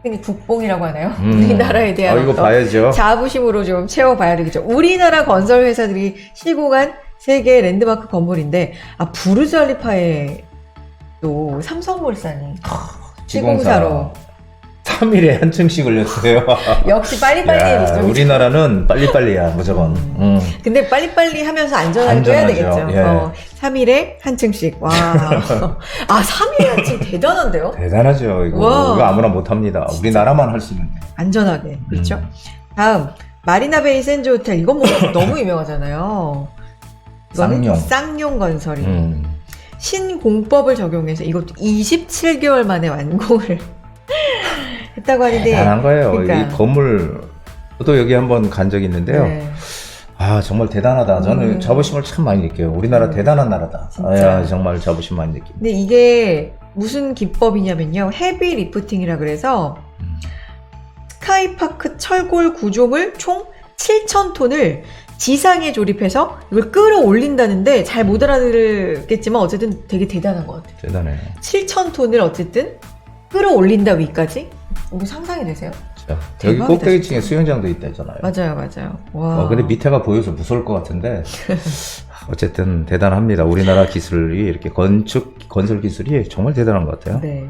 흔히 국뽕이라고 하나요? 우리나라에 대한 이거 어떤 봐야죠. 자부심으로 좀 채워봐야 되겠죠. 우리나라 건설 회사들이 시공한 세계 랜드마크 건물인데, 부르즈 알리파에 또 삼성물산이 시공사로 3일에 한 층씩 올렸어요. 역시 빨리빨리 해야죠. 우리나라는 빨리빨리야 무조건. 근데 빨리빨리 하면서 안전하게 해야 안전하죠. 되겠죠. 예. 3일에 한 층씩. 와. 3일에 한 층 대단한데요? 대단하죠. 이거 아무나 못합니다. 우리나라만 할 수 있는. 안전하게. 그렇죠? 다음 마리나베이 센즈 호텔. 이건 뭐 너무 유명하잖아요. 이거는 쌍용 건설이 신공법을 적용해서 이것도 27개월 만에 완공을 했다고 하는데 대단한 거예요. 그러니까. 이 건물 저도 여기 한번 간 적이 있는데요. 네. 정말 대단하다. 저는 자부심을 참 많이 느껴요. 우리나라 대단한 나라다. 진짜. 정말 자부심 많이 느낍니다. 근데 이게 무슨 기법이냐면요. 헤비 리프팅이라 그래서 스카이파크 철골 구조물 총 7,000톤을 지상에 조립해서 이걸 끌어올린다는데 잘 못 알아들겠지만 어쨌든 되게 대단한 것 같아요. 대단해요. 7,000톤을 어쨌든 끌어올린다 위까지? 이거 상상이 되세요? 자, 여기 대박이다, 꼭대기층에 진짜. 수영장도 있다잖아요. 맞아요. 와. 근데 밑에가 보여서 무서울 것 같은데 어쨌든 대단합니다. 우리나라 기술이 이렇게 건설 기술이 정말 대단한 것 같아요. 네.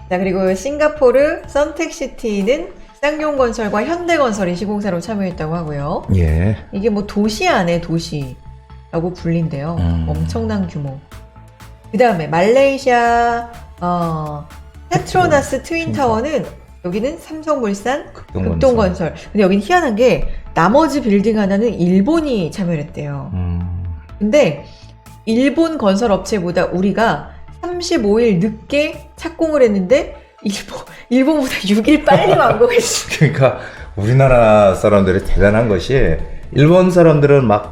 자, 그리고 싱가포르 선택시티는 쌍용건설과 현대건설이 시공사로 참여했다고 하고요. 예. 이게 뭐 도시 안에 도시라고 불린대요. 엄청난 규모. 그 다음에 말레이시아 페트로나스 트윈타워는 여기는 삼성물산 극동건설. 근데 여긴 희한한 게 나머지 빌딩 하나는 일본이 참여를 했대요. 근데 일본 건설 업체보다 우리가 35일 늦게 착공을 했는데 일본보다 6일 빨리 완공했어. 그러니까 우리나라 사람들이 대단한 것이 일본 사람들은 막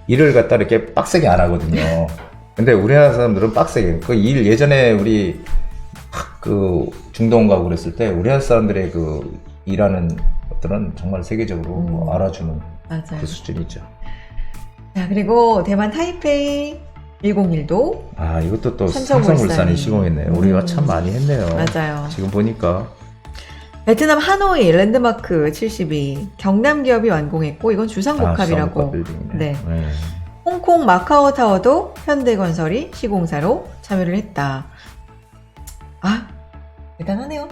일을 갖다 이렇게 빡세게 안 하거든요. 근데 우리나라 사람들은 빡세게 일 예전에 우리 중동 가고 그랬을 때 우리나라 사람들의 일하는 것들은 정말 세계적으로 알아주는 맞아요. 그 수준이죠. 자, 그리고 대만 타이페이 101도 이것도 또 삼성물산이 삼성물산이 시공했네요. 우리가 참 많이 했네요. 맞아요. 지금 보니까 베트남 하노이 랜드마크 72 경남 기업이 완공했고 이건 주상복합이라고. 수상복합 빌딩이네. 네. 네. 홍콩 마카오 타워도 현대건설이 시공사로 참여를 했다. 아, 대단하네요.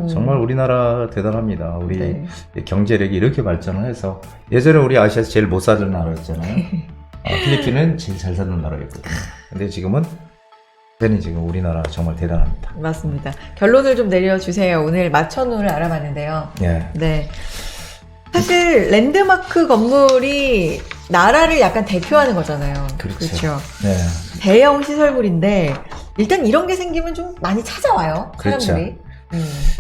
정말 우리나라 대단합니다. 우리 네. 경제력이 이렇게 발전을 해서 예전에 우리 아시아에서 제일 못 사는 나라였잖아요. 필리핀은 제일 잘 사는 나라였거든요. 근데 지금은 지금 우리나라 정말 대단합니다. 맞습니다. 결론을 좀 내려주세요. 오늘 마천루를 알아봤는데요. 예. 네. 사실 랜드마크 건물이 나라를 약간 대표하는 거잖아요. 그렇죠. 네. 대형 시설물인데 일단 이런 게 생기면 좀 많이 찾아와요. 그렇죠. 사람들이.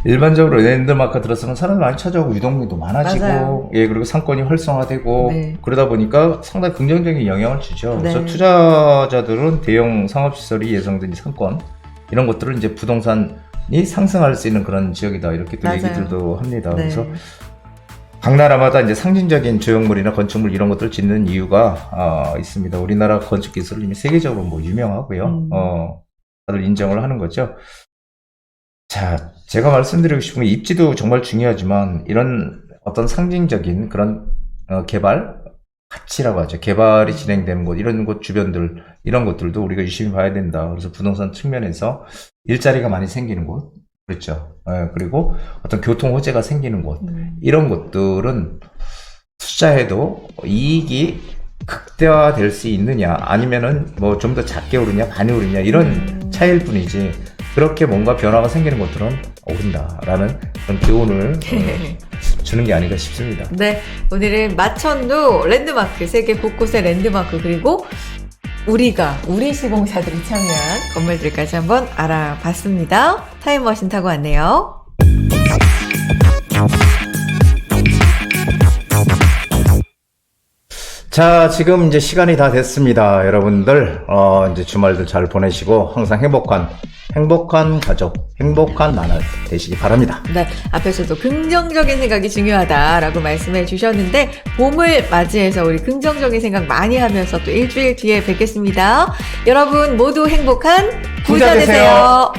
일반적으로 랜드마크 들어서는 사람이 많이 찾아오고 유동률도 많아지고, 맞아요. 예, 그리고 상권이 활성화되고, 네. 그러다 보니까 상당히 긍정적인 영향을 주죠. 네. 그래서 투자자들은 대형 상업시설이 예정된 상권, 이런 것들을 이제 부동산이 상승할 수 있는 그런 지역이다. 이렇게 또 맞아요. 얘기들도 합니다. 네. 그래서 각 나라마다 이제 상징적인 조형물이나 건축물 이런 것들을 짓는 이유가 있습니다. 우리나라 건축 기술은 이미 세계적으로 뭐 유명하고요. 다들 인정을 하는 거죠. 자, 제가 말씀드리고 싶은 게 입지도 정말 중요하지만 이런 어떤 상징적인 그런 개발 가치라고 하죠. 개발이 진행되는 곳, 이런 곳 주변들, 이런 것들도 우리가 유심히 봐야 된다. 그래서 부동산 측면에서 일자리가 많이 생기는 곳, 그렇죠. 예, 그리고 어떤 교통 호재가 생기는 곳, 이런 곳들은 투자해도 이익이 극대화될 수 있느냐, 아니면은 뭐 좀 더 작게 오르냐, 많이 오르냐, 이런 차이일 뿐이지, 그렇게 뭔가 변화가 생기는 것들은 오른다라는 그런 교훈을 주는 게 아닌가 싶습니다. 네, 오늘은 마천루 랜드마크, 세계 곳곳의 랜드마크, 그리고 우리 시공사들이 참여한 건물들까지 한번 알아봤습니다. 타임머신 타고 왔네요. 자, 지금 이제 시간이 다 됐습니다. 여러분들, 이제 주말들 잘 보내시고, 항상 행복한 가족, 행복한 나날 되시기 바랍니다. 네, 앞에서도 긍정적인 생각이 중요하다라고 말씀해 주셨는데, 봄을 맞이해서 우리 긍정적인 생각 많이 하면서 또 일주일 뒤에 뵙겠습니다. 여러분 모두 행복한 부자 되세요.